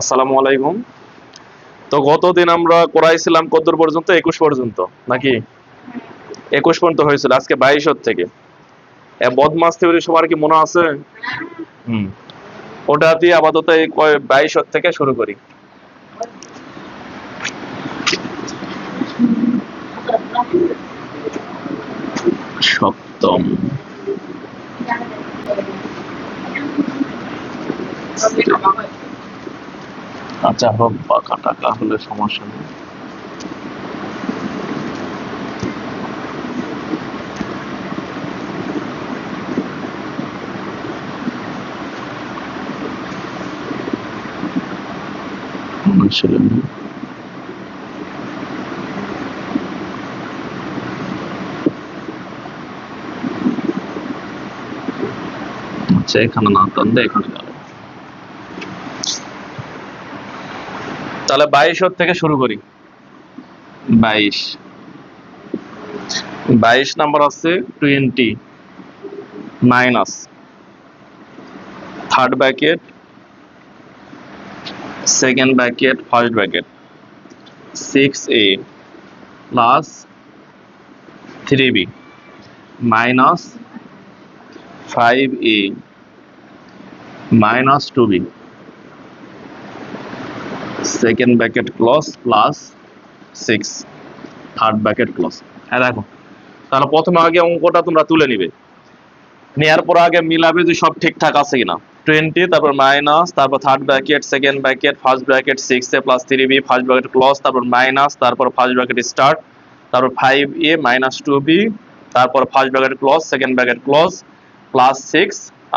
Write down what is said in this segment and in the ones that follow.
আসসালামু আলাইকুম। তো গতদিন আমরা করাইছিলাম কতদূর পর্যন্ত? 21 পর্যন্ত নাকি? 21 পর্যন্ত হয়েছিল, আজকে 22 থেকে। বদমাস থিওরি সবার কি মনে আছে? হুম, ওটা দিয়ে আপাতত এই 22 থেকে শুরু করি। সপ্তম। আচ্ছা, হোক, বাঁকা টাকা হলে সমস্যা নেই। আচ্ছা, এখানে না টানলে এখানে গেল। তাহলে 22 থেকে শুরু করি। 22 নাম্বার আছে 20 minus third bracket second bracket first bracket 6a plus 3b minus 5a minus 2b second bracket close plus 6 third bracket close. হ্যাঁ, দেখো, তাহলে প্রথমে আগে অঙ্কটা তোমরা তুলে নিবে, নেওয়ার পর আগে মিলাবে যে সব ঠিকঠাক আছে কিনা। 20, তারপর মাইনাস, তারপর third bracket second bracket first bracket 6a plus 3b first bracket close, তারপর মাইনাস, তারপর ফার্স্ট ব্র্যাকেট স্টার্ট, তারপর 5a মাইনাস 2b, তারপর first bracket close second bracket close plus 6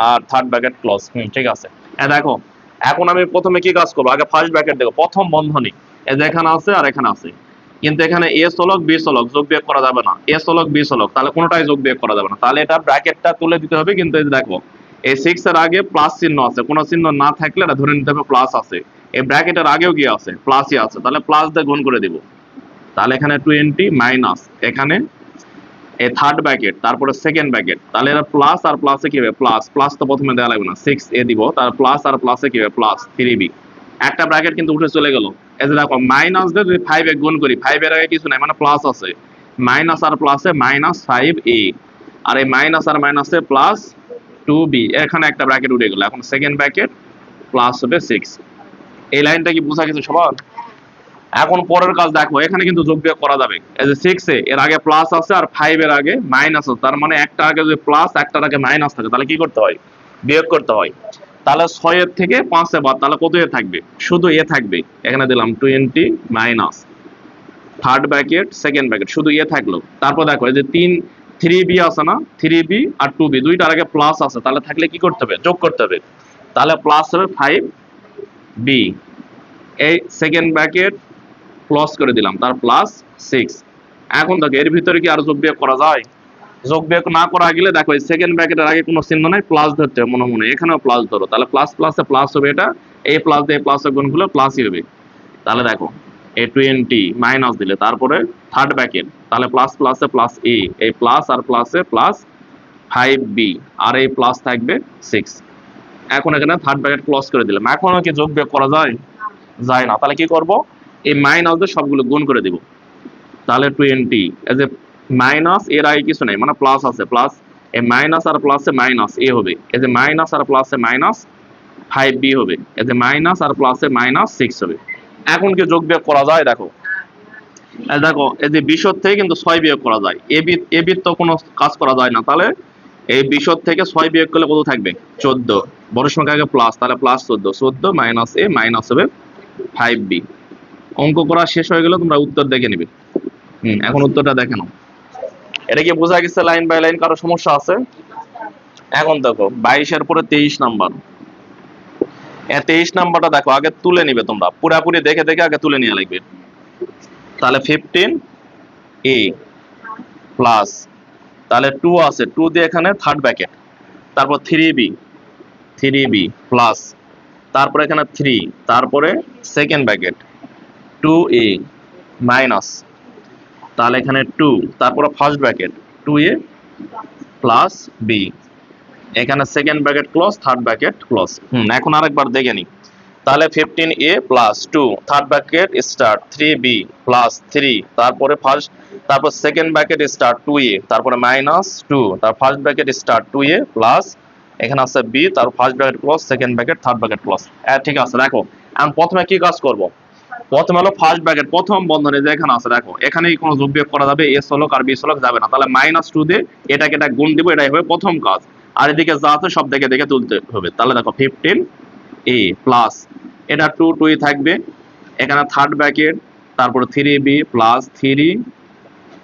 আর থার্ড ব্র্যাকেট ক্লোজ। ঠিক আছে। দেখো, এখন আমি প্রথমে কি কাজ করবো, আগে ফার্স্ট ব্র্যাকেট দেখো, প্রথম বন্ধনী এখানে আছে আর এখানে আছে, কিন্তু এখানে এ চলক বি চলক যোগ বিয়োগ করা যাবে না, এ চলক বি চলক, তাহলে কোনোটাই যোগ বিয়োগ করা যাবে না, তাহলে এটা ব্র্যাকেটটা তুলে দিতে হবে। কিন্তু এই দেখো, এই 6 এর আগে প্লাস চিহ্ন আছে, কোনো চিহ্ন না থাকলে এটা ধরে নিতে হবে প্লাস আছে। এই ব্র্যাকেটের আগেও কি আছে? প্লাসই আছে, তাহলে প্লাস দিয়ে গুণ করে দিব। তাহলে এখানে 20 মাইনাস এখানে এই থার্ড ব্র্যাকেট তারপরে সেকেন্ড ব্র্যাকেট, তাহলে এটা প্লাস আর প্লাসে কি হবে? প্লাস প্লাস তো প্রথমে দেওয়া লাগবে না, 6a দিব, তার প্লাস আর প্লাসে কি হবে? Plus 3b। একটা ব্র্যাকেট কিন্তু উঠে চলে গেল। এই যে দেখো, মাইনাস দিয়ে যদি 5 এ গুণ করি, 5 এর আগে কিছু নাই, মানে প্লাস আছে, মাইনাস আর প্লাসে মাইনাস 5a, আর এই মাইনাস আর মাইনাসে প্লাস 2b, এখানে একটা ব্র্যাকেট উঠে গেল। এখন সেকেন্ড ব্র্যাকেট প্লাস হবে 6। এই লাইনটা কি বোঝা গেছে সবার? এখন পরের কাজ দেখো, এখানে কিন্তু যোগ বিয়োগ করা যাবে। এই যে 6 এর আগে প্লাস আছে আর 5 এর আগে মাইনাস আছে, তার মানে একটা আগে যদি প্লাস একটার আগে মাইনাস থাকে, তাহলে কি করতে হয়? বিয়োগ করতে হয়। তাহলে 6 এর থেকে 5 এ বাদ, তাহলে কত এ থাকবে? শুধু এ থাকবে। এখানে দিলাম 20 minus third bracket second bracket, শুধু এ থাকলো। তারপর দেখো, এই যে 3b আছে না, 3b আর 2b দুইটার আগে প্লাস আছে, তাহলে থাকলে কি করতে হবে? যোগ করতে হবে। তাহলে প্লাস হবে 5b, এই সেকেন্ড ব্র্যাকেট ক্লোজ করে দিলাম, তার প্লাস 6। এখন দেখো, এর ভিতরে কি আর যোগ বিয়োগ করা যায়? যোগ বিয়োগ না করা গেলে দেখো, এই সেকেন্ড ব্র্যাকেটের আগে কোনো চিহ্ন নাই, প্লাস ধরতে হবে মনে মনে, এখানেও প্লাস ধরো, তাহলে প্লাস প্লাসে প্লাস হবে, এটা এই প্লাস দিয়ে প্লাসের গুণগুলো প্লাসই হবে। তাহলে দেখো, এই 20 মাইনাস দিলে তারপরে থার্ড ব্র্যাকেট, তাহলে প্লাস প্লাসে প্লাস এ, এই প্লাস আর প্লাসে প্লাস 5b, আর এই প্লাস থাকবে 6। এখন এখানে থার্ড ব্র্যাকেট ক্লোজ করে দিলাম। এখনো কি যোগ বিয়োগ করা যায়? যায় না। তাহলে কি করব? এই মাইনাস দিয়ে সবগুলো গুণ করে দিব। তাহলে 20, এই যে মাইনাস এর আগে কিছু নেই, মানে প্লাস আছে, প্লাস এই মাইনাস আর প্লাসে মাইনাস এ হবে, এই যে মাইনাস আর প্লাসে মাইনাস 5b হবে, এই যে মাইনাস আর প্লাসে মাইনাস 6 হবে। এখন কি যোগ বিয়োগ করা যায়? দেখো, দেখো, এই যে 20 থেকে কিন্তু 6 বিয়োগ করা যায়, এ বি তো কোনো কাজ করা যায় না, তাহলে এই 20 থেকে 6 বিয়োগ করলে কত থাকবে? 14। বড় সংখ্যা আগে প্লাস, তাহলে প্লাস 14 মাইনাস এ মাইনাস হবে 5b। অঙ্ক করা শেষ হয়ে গেলে তোমরা উত্তর দেখে নিবে। এখন উত্তরটা দেখে নাও। এটা কি বোঝা গেছে লাইন বাই লাইন? কারো সমস্যা আছে? এখন দেখো, 22 এর পরে 23 নাম্বার। 23 নাম্বারটা দেখো, আগে তুলে নিবে তোমরা, পুরাপুরি দেখে দেখে আগে তুলে নিয়ে লাগবে। তাহলে 15a প্লাস, তাহলে 2 আছে, 2 দিয়ে এখানে থার্ড ব্র্যাকেট, তারপর 3b প্লাস, তারপরে এখানে 3, তারপরে সেকেন্ড ব্র্যাকেট 2a মাইনাস, তাহলে এখানে 2, তারপরে first bracket 2a plus b, এখানে second bracket close third bracket close. এখন আরেকবার দেখে নি। তাহলে 15a plus 2 third bracket start 3b plus 3 তারপরে তারপর সেকেন্ড ব্র্যাকেট স্টার্ট 2a তারপরে মাইনাস 2 তার first bracket start 2a plus এখানে আছে b তার first bracket close second bracket third bracket close. ঠিক আছে, দেখো আমি প্রথমে কি কাজ করব, প্রথমে হলো ফার্স্ট ব্র্যাকেট প্রথম বন্ধনী যে এখানে আছে, দেখো এখানেই কোনো যোগ বিয়োগ করা যাবে, এস হলো আর বি হলো যাবে না, তাহলে -2 দিয়ে এটাকে এটা গুণ দিব, এটাই হবে প্রথম কাজ। আর এদিকে যা আছে সব দেখে দেখে তুলতে হবে। তাহলে দেখো 15a প্লাস এটা 2 2ই থাকবে, এখানে থার্ড ব্র্যাকেট তারপরে 3b প্লাস 3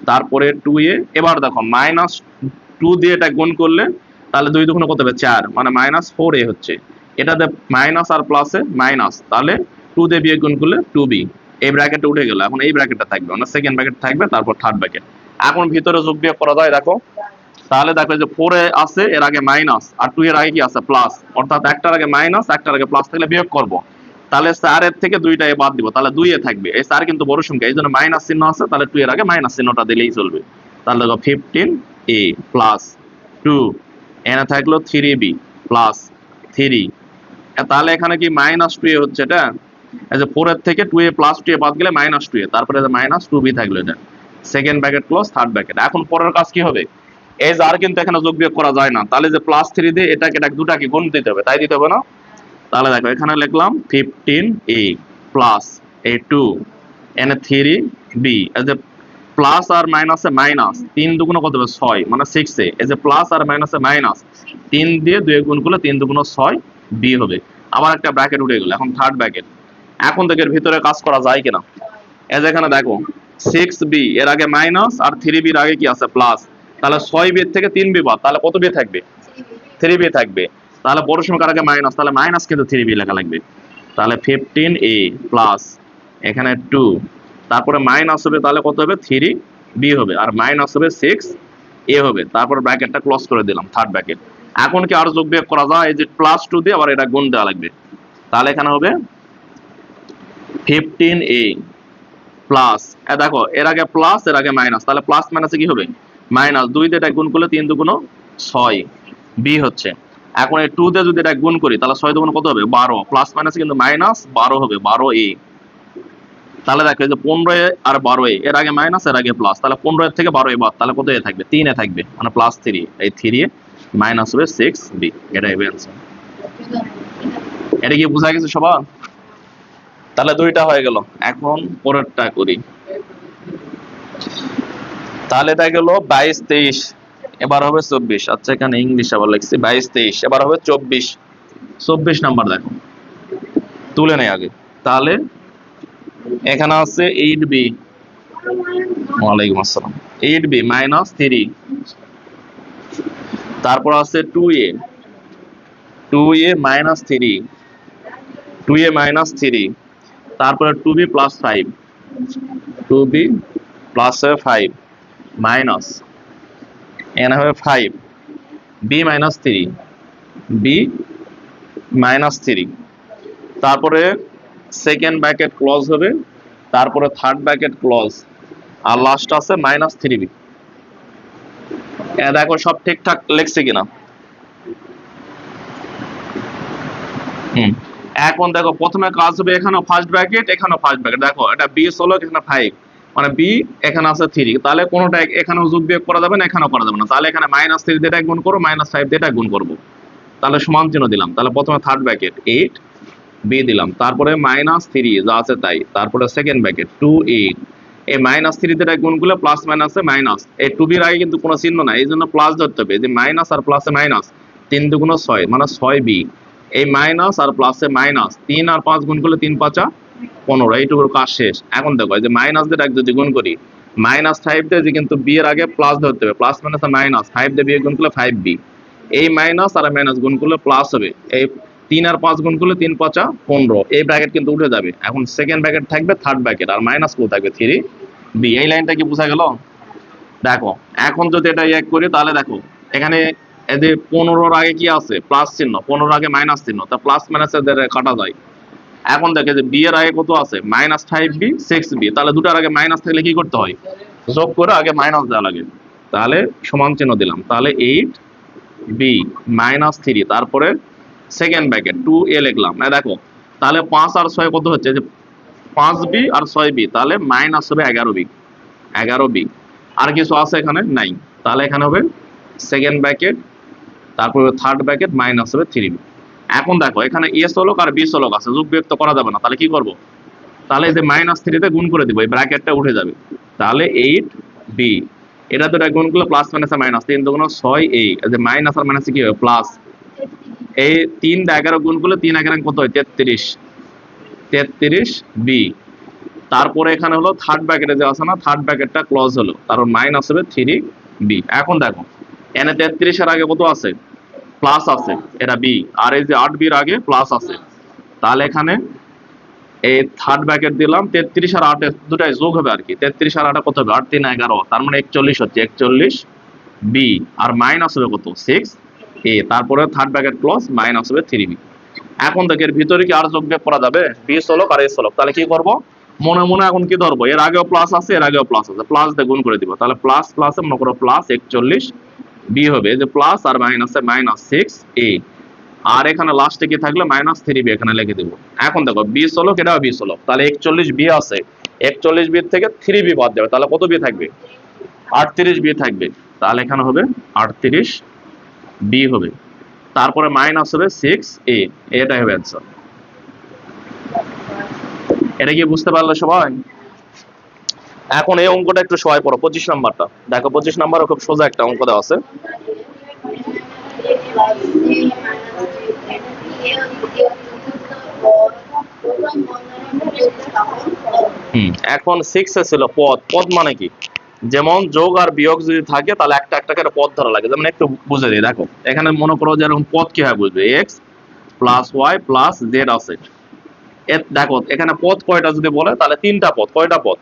তারপরে 2a, এবার দেখো -2 দিয়ে এটা গুণ করলে তাহলে 2 দুগুণে কত হবে 4, মানে -4a হচ্ছে, এটাতে মাইনাস আর প্লাসে মাইনাস, তাহলে 2 দিয়ে বিয়োগ গুণ করলে 2b, এই ব্র্যাকেটটা উঠে গেল, এখন এই ব্র্যাকেটটা থাকবে, মানে সেকেন্ড ব্র্যাকেট থাকবে তারপর থার্ড ব্র্যাকেট। এখন ভিতরে যোগ বিয়োগ করা যায়, দেখো তাহলে দেখো যে 4 এ আছে এর আগে মাইনাস আর 2 এর আগে কি আছে প্লাস, অর্থাৎ একটার আগে মাইনাস একটার আগে প্লাস থাকলে বিয়োগ করব, তাহলে 4 এর থেকে 2টা বাদ দিব, তাহলে 2 এ থাকবে, এই 4 কিন্তু বড় সংখ্যা এই জন্য মাইনাস চিহ্ন আছে, তাহলে 2 এর আগে মাইনাস চিহ্নটা দিলেই চলবে। তাহলে দেখো 15a প্লাস 2 এখানে থাকলো 3b প্লাস 3, তাহলে এখানে কি -2a হচ্ছে, এটা এই যে 4 এর থেকে 2a প্লাস 2a বাদ গেলে -2a, তারপরে -2b থাকলো, এটা second bracket close third bracket. এখন পরের কাজ কি হবে, এই যে আর কিন্তু এখানে যোগ বিয়োগ করা যায় না, তাহলে যে +3 দিয়ে এটাকে দুটাকে গুণ দিতে হবে, তাই দিতে হবে না? তাহলে দেখো এখানে লিখলাম 15a প্লাস এই 2 এনে 3b, এই যে প্লাস আর মাইনাসে মাইনাস, 3 দুগুণ কত হবে 6, মানে 6a, এই যে প্লাস আর মাইনাসে মাইনাস, 3 দিয়ে 2 গুণ করলে 3 দুগুণ 6b হবে, আবার একটা ব্র্যাকেট উঠে গেল, এখন থার্ড ব্র্যাকেট। এখন দেখের ভিতরে কাজ করা যায় কিনা, এই যে এখানে দেখো 6b এর আগে মাইনাস আর 3b এর আগে কি আছে প্লাস, তাহলে 6b এর থেকে 3b বাদ, তাহলে কত b থাকবে 3b থাকবে, তাহলে বড় সংখ্যার আগে মাইনাস, তাহলে মাইনাস কিন্তু 3b লেখা লাগবে। তাহলে 15a প্লাস এখানে 2 তারপরে মাইনাস হবে, তাহলে কত হবে 3b হবে, আর মাইনাস হবে 6a হবে, তারপর ব্র্যাকেটটা ক্লোজ করে দিলাম থার্ড ব্র্যাকেট। এখন কি আর যোগ বিয়োগ করা যায়, এই যে +2 দিয়ে আবার এটা গুণ দেওয়া লাগবে, তাহলে এখানে হবে 15a প্লাস, দেখো এর আগে প্লাস এর আগে মাইনাস, তাহলে প্লাস মাইনাসে কি হবে মাইনাস, 2 দিয়ে এটা গুণ করলে 3 দুগুণ 6b হচ্ছে। এখন এই 2 দিয়ে যদি এটা গুণ করি তাহলে 6 দুগুণ কত হবে 12, প্লাস মাইনাসে কিন্তু -12 হবে, 12a। তাহলে দেখো যে 15a আর 12a, এর আগে মাইনাস এর আগে প্লাস, তাহলে 15 এর থেকে 12a বাদ, তাহলে কত এ থাকবে 3 এ থাকবে, মানে +3, এই 3a মাইনাস হবে 6b, এটাই হবে आंसर। এটা কি বোঝা গেছে সবার? তাহলে দুইটা হয়ে গেল, এখন পরেরটা করি। তাহলে এটা গেল 22 23, এবার হবে 24, আচ্ছা এখানে ইংলিশ আবার লিখছি 22 23, এবার হবে 24 নাম্বার, দেখো তুলে নেই আগে। তাহলে এখানে আছে 8b, ওয়ালাইকুম আসসালাম, 8b -3, তারপর আছে 2a -3, 2a -3, তারপরে 2b + 5, 2b + 5 মাইনাস এখানে হবে 5, b -3, b -3, তারপরে সেকেন্ড ব্র্যাকেট ক্লোজ হবে, তারপরে থার্ড ব্র্যাকেট ক্লোজ, আর লাস্ট আছে -3b। দেখো সব ঠিকঠাক লিখছে কিনা। এখন দেখো প্রথমে কাজ হবে, এখানে ফার্স্ট ব্র্যাকেট এখানেও ফার্স্ট ব্র্যাকেট, দেখো এটা b হলো এখানে 5, মানে b এখানে আছে 3, তাহলে কোনোটা এখানেও যোগ বিয়োগ করা যাবে না, এখানেও করা যাবে না, তাহলে এখানে -3 দিয়ে এটা গুণ করব, -5 দিয়ে এটা গুণ করব, তাহলে সমান চিহ্ন দিলাম। তাহলে প্রথমে থার্ড ব্র্যাকেট 8b দিলাম, তারপরে -3 যা আছে তাই, তারপরে সেকেন্ড ব্র্যাকেট 2a, এই -3 দিয়ে গুণ করলে প্লাস মাইনাসে মাইনাস, এই 2b এর আগে কিন্তু কোনো চিহ্ন নাই, এই জন্য প্লাস ধরতে হবে, যে মাইনাস আর প্লাসে মাইনাস, 3 দুগুণ 6, মানে 6b, এই মাইনাস আর প্লাসে মাইনাস, 3 আর 5 গুণ করলে 3 5 15, এইটুকুর কাজ শেষ। এখন দেখো এই যে মাইনাস দিয়ে যদি গুণ করি, -5 দিয়ে যে কিন্তু b এর আগে প্লাস ধরতে হবে, প্লাস মাইনাসে মাইনাস, 5 দিয়ে বিয়োগ গুণ করলে 5b, এই মাইনাস আর মাইনাস গুণ করলে প্লাস হবে, এই 3 আর 5 গুণ করলে 3 5 15, এই ব্র্যাকেট কিন্তু উঠে যাবে, এখন সেকেন্ড ব্র্যাকেট থাকবে থার্ড ব্র্যাকেট, আর মাইনাস কো থাকবে 3b, এই লাইনটা কি বোঝা গেল? দেখো এখন যদি এটা এক করি, তাহলে দেখো এখানে এদের 15 আগে কি আছে প্লাস চিহ্ন, 15 আগে মাইনাস চিহ্ন, তা প্লাস মাইনাস এদের কাটা যায়। এখন দেখে যে b এর আগে কত আছে -5b 6b, তাহলে দুটার আগে মাইনাস থাকলে কি করতে হয় যোগ করে আগে মাইনাস দেওয়া লাগে, তাহলে সমান চিহ্ন দিলাম, তাহলে 8b -3, তারপরে সেকেন্ড ব্র্যাকেট 2a লিখলাম, দেখো তাহলে 5 আর 6 কত হচ্ছে, যে 5b আর 6b, তাহলে মাইনাস হবে 11b। আর কিছু আছে এখানে নাই, তাহলে এখানে হবে সেকেন্ড ব্র্যাকেট, তারপরে থার্ড ব্র্যাকেট, মাইনাস হবে 3b। এখন দেখো এখানে এ চলক আর বি চলক আছে, যোগ বিয়োগ তো করা যাবে না, তাহলে কি করব, তাহলে এই যে -3 তে গুণ করে দিব, এই ব্র্যাকেটটা উঠে যাবে, তাহলে 8b, এটা তো গুণ করলে প্লাস মাইনাসে মাইনাস, 3 দুগুণ 6a, এই যে মাইনাস আর মাইনাসে কি হবে প্লাস, এই 3 টা 11 গুণ করলে 3 11 কত হয় 33b। তারপরে এখানে হলো থার্ড ব্র্যাকেটে যে আছে না, থার্ড ব্র্যাকেটটা ক্লোজ হলো, তারপর মাইনাস হবে 3b। এখন দেখো এনে 33 এর আগে কত আছে, প্লাস আছে, এটা বি, আর এই যে 8b এর আগে প্লাস আছে, তাহলে এখানে এই থার্ড ব্র্যাকেট দিলাম, 33 আর 8 দুটাই যোগ হবে আর কি, 33 আর 8 কত হবে, 8 3 11, তার মানে 41 হচ্ছে, 41b, আর মাইনাস হবে কত 6a, তারপরে থার্ড ব্র্যাকেট ক্লোজ, মাইনাস হবে 3b। এখন দেখে এর ভিতরে কি আর যোগ বিয়োগ করা যাবে, বি চলক আর এ চলক, তাহলে কি করব, মনে মনে এখন কি ধরবো, এর আগেও প্লাস আছে এর আগেও প্লাস আছে, প্লাস দিয়ে গুণ করে দিব, তাহলে প্লাস প্লাসে মনে করো প্লাস 41b হবে, যে প্লাস আর মাইনাসে মাইনাস 6a, আর এখানে লাস্টে কি থাকলে -3b, এখানে লিখে দেব। এখন দেখো বি চলক, এটাও বি চলক, তাহলে 41b আছে, 41b থেকে 3b বাদ যাবে, তাহলে কত বি থাকবে, 38b থাকবে, তাহলে এখানে হবে 38b হবে, তারপরে মাইনাস হবে 6a, এটাই হবে অ্যান্সার। এটা কি বুঝতে পারলে সবাই? এখন এই অঙ্কটা একটু সবাই পড়ো, 25 নাম্বারটা দেখো, 25 নাম্বারও খুব সোজা একটা অঙ্ক দেওয়া আছে। এখন 6 এ ছিল পদ, পদ মানে কি, যেমন যোগ আর বিয়োগ যদি থাকে তাহলে একটা একটা করে পদ ধরা লাগে, যেমন একটু বুঝে দিই, দেখো এখানে মনে করো যে এরকম পদ কি হয় বুঝবে, x plus y plus z আছে, দেখো এখানে পদ কয়টা যদি বলে তাহলে 3টা পদ, কয়টা পদ,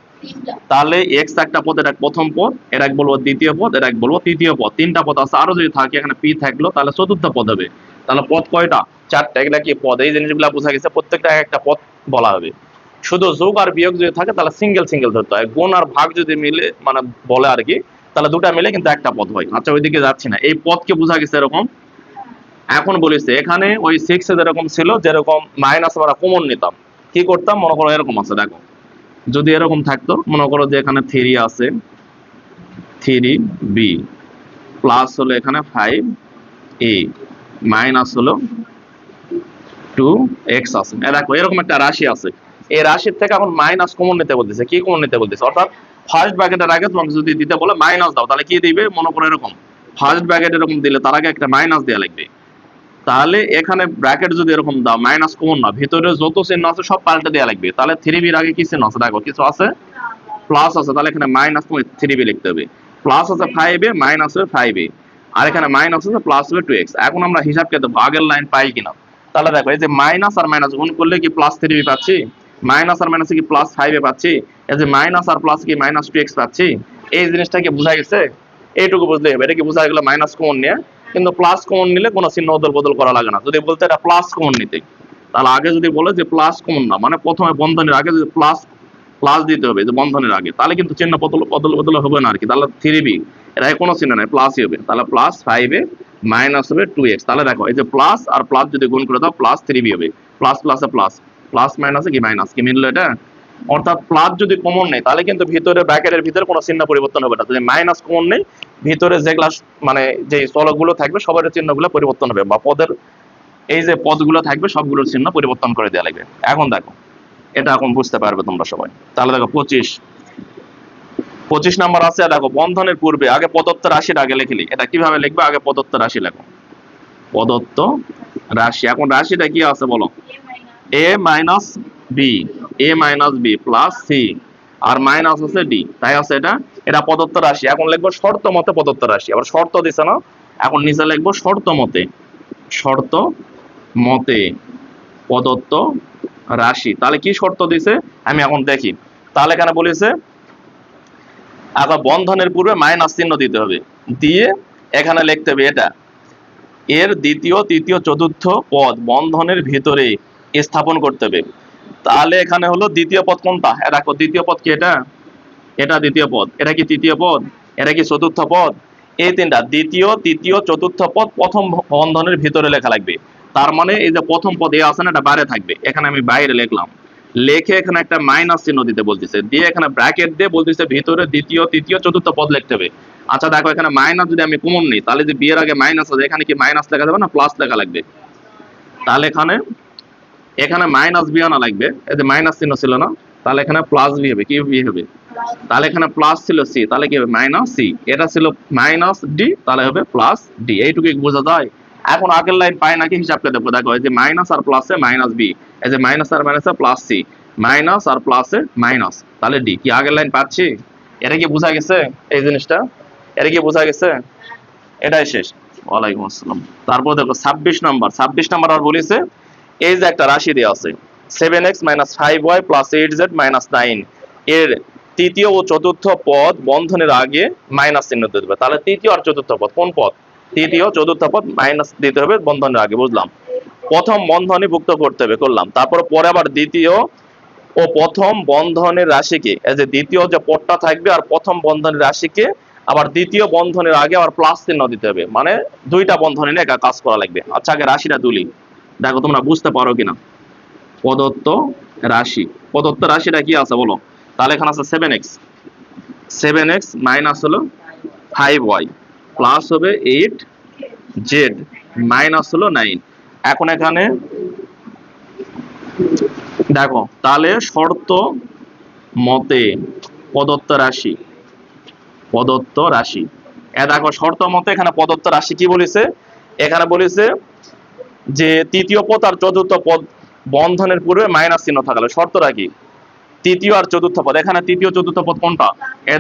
তাহলে এক্স একটা পদ, এটা প্রথম পদ, এটা এক বলবো দ্বিতীয় পদ, এটা এক বলবো তৃতীয় পদ, 3টা পদ আছে, আরো যদি থাকে এখানে পি থাকলো তাহলে চতুর্থ পদ হবে, তাহলে পদ কয়টা, 4টা, এগুলা কি পদ, এই জিনিসগুলো বোঝা গেছে, প্রত্যেকটা একটা পদ বলা হবে। শুধু যোগ আর বিয়োগ যদি থাকে তাহলে সিঙ্গেল সিঙ্গেল ধরতে হয়, গুণ আর ভাগ যদি মিলে মানে বলে আর কি, তাহলে দুটা মিলে কিন্তু একটা পদ হয়। আচ্ছা ওইদিকে যাচ্ছি না, এই পদকে বোঝা গেছে এরকম। এখন বলেছে এখানে ওই 6 এ যেরকম ছিল, যেরকম মাইনাস আমরা কমন নিতাম, কি করতাম, মনে করো এরকম আছে, দেখো যদি এরকম থাকতো, মনে করো যে এখানে 3 আছে, 3b প্লাস হলো এখানে 5a, মাইনাস হলো 2x আছে, দেখো এরকম একটা রাশি আছে, এই রাশির থেকে এখন মাইনাস কমন নিতে বলতেছে, কি কমন নিতে বলতেছে, অর্থাৎ ফার্স্ট ব্র্যাকেটের আগে তোমাকে যদি দিতে বলে মাইনাস দাও, তাহলে কি দিবে, মনে করো এরকম ফার্স্ট ব্র্যাকেট এরকম দিলে তার আগে একটা মাইনাস দেওয়া লাগবে, তাহলে এখানে ব্র্যাকেট যদি এরকম দাও, মাইনাস কমন না, ভিতরে যত চিহ্ন আছে সব পাল্টে দেওয়া লাগবে, তাহলে 3b এর আগে কি চিহ্ন আছে, দেখো কিছু আছে, প্লাস আছে, তাহলে এখানে মাইনাস 3b লিখতে হবে, প্লাস আছে 5a, মাইনাস হবে 5a, আর এখানে মাইনাস আছে প্লাস হবে 2x। এখন আমরা হিসাব করে দেবো আগের লাইন পাই কিনা, তাহলে দেখো এই যে মাইনাস আর মাইনাস গুণ করলে কি প্লাস 3b পাচ্ছি, মাইনাস আর মাইনাসে কি প্লাস 5a পাচ্ছি, এই যে মাইনাস আর প্লাস কি মাইনাস 2x পাচ্ছি, এই জিনিসটাকে বোঝা গেছে, এইটুকু বুঝলে হবে, এটা কি বোঝা গেল মাইনাস কমন নিয়ে, কিন্তু প্লাস কমন নিলে কোনো চিহ্ন অদল বদল করা লাগে না, যদি বলতে এটা প্লাস কমন নিতে, তাহলে আগে যদি বলে যে প্লাস কমন না, মানে প্রথমে বন্ধনের আগে যদি প্লাস প্লাস দিতে হবে যে বন্ধনের আগে, তাহলে কিন্তু চিহ্ন বদল বদল বদল হবে না আর কি, তাহলে 3b এর আগে কোনো চিহ্ন নাই, প্লাসই হবে, তাহলে প্লাস 5a মাইনাস হবে 2x, তাহলে দেখো এই যে প্লাস আর প্লাস যদি গুণ করে দাও প্লাস 3b হবে, প্লাস প্লাসে প্লাস, প্লাস মাইনাসে কি মাইনাস, কি মিললো এটা, অর্থাৎ প্লাস যদি কমন নেই তাহলে কিন্তু ভিতরে ব্র্যাকেটের ভিতরে কোনো চিহ্ন পরিবর্তন হবে না, যদি মাইনাস কমন নেই ভিতরে যেগুলা মানে যে চলকগুলো থাকবে সবার চিহ্নগুলো পরিবর্তন হবে, বা পদের এই যে পদগুলো থাকবে সবগুলোর চিহ্ন পরিবর্তন করে দেওয়া লাগবে। এখন দেখো এটা এখন বুঝতে পারবে তোমরা সবাই, তাহলে দেখো 25 নাম্বার আছে, দেখো বন্ধনের পূর্বে আগে প্রদত্ত রাশির আগে লিখলি, এটা কিভাবে লিখবে, আগে প্রদত্ত রাশি লেখো, প্রদত্ত রাশি, এখন রাশিটা কি আছে বলো, a minus b plus c, আর মাইনাস আছে ডি, তাই আছে এটা, এটা প্রদত্ত রাশি, এখন লিখবো শর্ত মতে প্রদত্ত রাশি, আবার শর্ত দিছে না, এখন নিচে লিখবো শর্ত মতে, শর্ত মতে প্রদত্ত রাশি, তাহলে কি শর্ত দিছে আমি এখন দেখি, তাহলে এখানে বলেছে আবার বন্ধনের পূর্বে মাইনাস চিহ্ন দিতে হবে, দিয়ে এখানে লিখতে হবে এটা এর দ্বিতীয় তৃতীয় চতুর্থ পদ বন্ধনের ভিতরে স্থাপন করতে হবে, তাহলে এখানে হলো দ্বিতীয় পদ কোনটা, দেখো দ্বিতীয় পদ কি, এটা এটা দ্বিতীয় পদ, এটা কি তৃতীয় পদ, এটা কি চতুর্থ পদ, এই তিনটা দ্বিতীয় তৃতীয় চতুর্থ পদ প্রথম বন্ধনের ভিতরে লেখা লাগবে, তার মানে এই যে প্রথম পদ এ আছে না, এটা বাইরে থাকবে, এখানে আমি বাইরে লিখলাম, লেখে এখানে একটা মাইনাস চিহ্ন দিতে বলতেছে, দিয়ে এখানে ব্র্যাকেট দিয়ে বলতেছে ভিতরে দ্বিতীয় তৃতীয় চতুর্থ পদ লিখতে হবে। আচ্ছা দেখো এখানে মাইনাস যদি আমি কমন নিই, তাহলে যে বি এর আগে মাইনাস আছে, এখানে কি মাইনাস লেখা যাবে না, প্লাস লেখা লাগবে। তাহলে এখানে এখানে মাইনাস বি আনা লাগবে, এই যে মাইনাস চিহ্ন ছিল না, তাহলে এখানে প্লাস বি হবে, কি বি হবে, তাহলে এখানে প্লাস ছিল সি, তাহলে কি হবে মাইনাস সি, এটা ছিল মাইনাস ডি, তাহলে হবে প্লাস ডি। এইটুকু বোঝা যায়। এখন আগের লাইন পাই নাকি হিসাব করে দেখো, দেখো এই যে মাইনাস আর প্লাসে মাইনাস বি, এই যে মাইনাস আর মাইনাসে প্লাস সি, মাইনাস আর প্লাসে মাইনাস, তাহলে ডি। কি আগের লাইন পাচ্ছি? এটা কি বোঝা গেছে এই জিনিসটা? এটা কি বোঝা গেছে? এটাই শেষ। ওয়ালাইকুম আসসালাম। তারপর দেখো 26 নাম্বার আর বলেছে এই যে একটা রাশি দেওয়া আছে 7x - 5y + 8z - 9, এর তৃতীয় ও চতুর্থ পদ বন্ধনের আগে মাইনাস চিহ্ন দিতে হবে। তাহলে তৃতীয় আর চতুর্থ পদ কোন পদ? তৃতীয় চতুর্থ পদ মাইনাস দিতে হবে বন্ধনের আগে, বুঝলাম। প্রথম বন্ধনী ভুক্ত করতে হবে, করলাম। তারপর পরে আবার দ্বিতীয় ও প্রথম বন্ধনের রাশিকে, এই যে দ্বিতীয় যে পদটা থাকবে আর প্রথম বন্ধনের রাশিকে আবার দ্বিতীয় বন্ধনের আগে আবার প্লাস চিহ্ন দিতে হবে, মানে দুইটা বন্ধনী নিয়ে কাজ করা লাগবে। আচ্ছা আগে রাশিটা তুলি, দেখো তোমরা বুঝতে পারো কিনা। প্রদত্ত রাশি, প্রদত্ত রাশিটা কি আছে বলো? তাহলে এখানে আছে 7x মাইনাস হলো 5y প্লাস হবে 8z মাইনাস হলো 9। এখন এখানে দেখো তাহলে শর্ত মতে প্রদত্ত রাশি, প্রদত্ত রাশি, দেখো শর্ত মতে এখানে প্রদত্ত রাশি কি বলেছে, এখানে বলেছে যে তৃতীয় পদ আর চতুর্থ পদ বন্ধনের পূর্বে মাইনাস চিহ্ন থাকলে। শর্তটা কি? তৃতীয় আর চতুর্থ পদ, এখানে তৃতীয় চতুর্থ পদ কোনটা?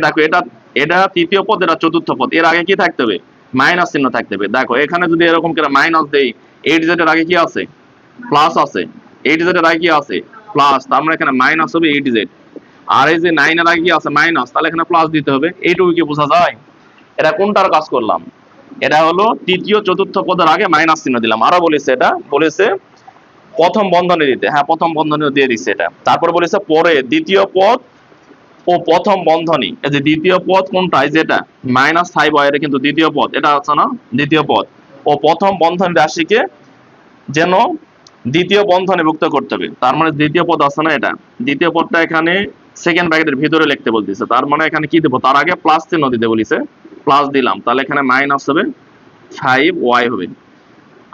দেখো এটা এটা তৃতীয় পদ, এটা চতুর্থ পদ, এর আগে কি থাকতে হবে? মাইনাস চিহ্ন থাকতে হবে। দেখো এখানে যদি এরকম করে মাইনাস দেই, 8z এর আগে কি আছে? প্লাস আছে। 8z এর আগে কি আছে? প্লাস, তার মানে এখানে মাইনাস হবে 8z। আর এই যে 9 এর আগে কি আছে? মাইনাস, তাহলে এখানে প্লাস দিতে হবে। এইটুকু কি বোঝা যায়? এটা কোনটার কাজ করলাম? এটা হলো তৃতীয় চতুর্থ পদের আগে মাইনাস চিহ্ন দিলাম। আরো বলেছে, এটা বলেছে প্রথম বন্ধনী দিতে, হ্যাঁ প্রথম বন্ধনী দিয়ে দিচ্ছে এটা। তারপর বলেছে পরে দ্বিতীয় পদ ও প্রথম বন্ধনী, এই যে দ্বিতীয় পদ কোনটা? যেটা -5y, এটা কিন্তু দ্বিতীয় পদ, এটা আছে না দ্বিতীয় পদ, ও প্রথম বন্ধনী রাশিকে যেন দ্বিতীয় বন্ধনে ভুক্ত করতে হবে। তার মানে দ্বিতীয় পদ আছে না, এটা দ্বিতীয় পদটা এখানে সেকেন্ড ব্র্যাকেটের ভিতরে লিখতে বলতেছে। তার মানে এখানে কি দেবো? তার আগে প্লাস চিহ্ন দিতে বলেছে, প্লাস দিলাম, তাহলে এখানে মাইনাস হবে 5y হবে।